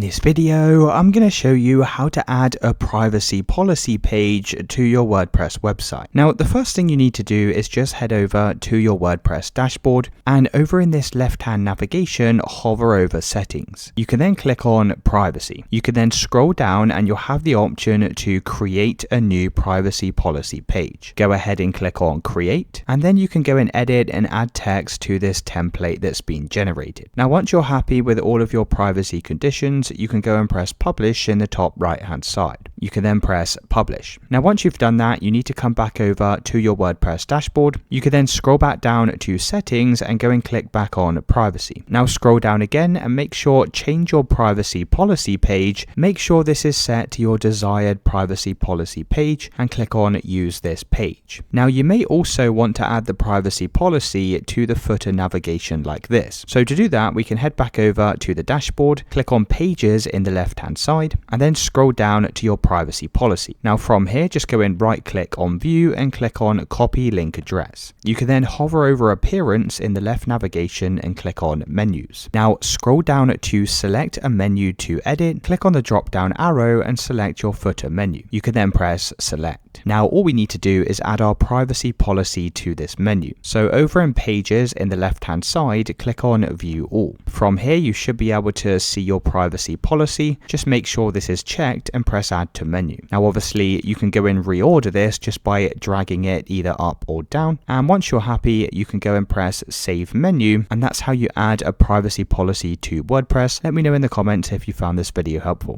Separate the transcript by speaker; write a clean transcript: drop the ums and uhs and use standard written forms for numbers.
Speaker 1: this video, I'm going to show you how to add a privacy policy page to your WordPress website. Now, the first thing you need to do is just head over to your WordPress dashboard, and over in this left-hand navigation, hover over settings. You can then click on privacy. You can then scroll down and you'll have the option to create a new privacy policy page. Go ahead and click on create, and then you can go and edit and add text to this template that's been generated. Now, once you're happy with all of your privacy conditions, you can go and press publish in the top right hand side. You can then press publish. Now, once you've done that, you need to come back over to your WordPress dashboard. You can then scroll back down to settings and go and click back on privacy. Now scroll down again and make sure change your privacy policy page. Make sure this is set to your desired privacy policy page and click on use this page. Now you may also want to add the privacy policy to the footer navigation like this. So to do that, we can head back over to the dashboard, click on pages in the left hand side, and then scroll down to your privacy policy. Now from here, just go in, right click on view and click on copy link address. You can then hover over appearance in the left navigation and click on menus. Now scroll down to select a menu to edit, click on the drop down arrow and select your footer menu. You can then press select. Now all we need to do is add our privacy policy to this menu. So over in pages in the left hand side, click on view all. From here you should be able to see your privacy policy. Just make sure this is checked and press add to menu. Now obviously you can go and reorder this just by dragging it either up or down, and once you're happy you can go and press save menu, and that's how you add a privacy policy to WordPress. Let me know in the comments if you found this video helpful.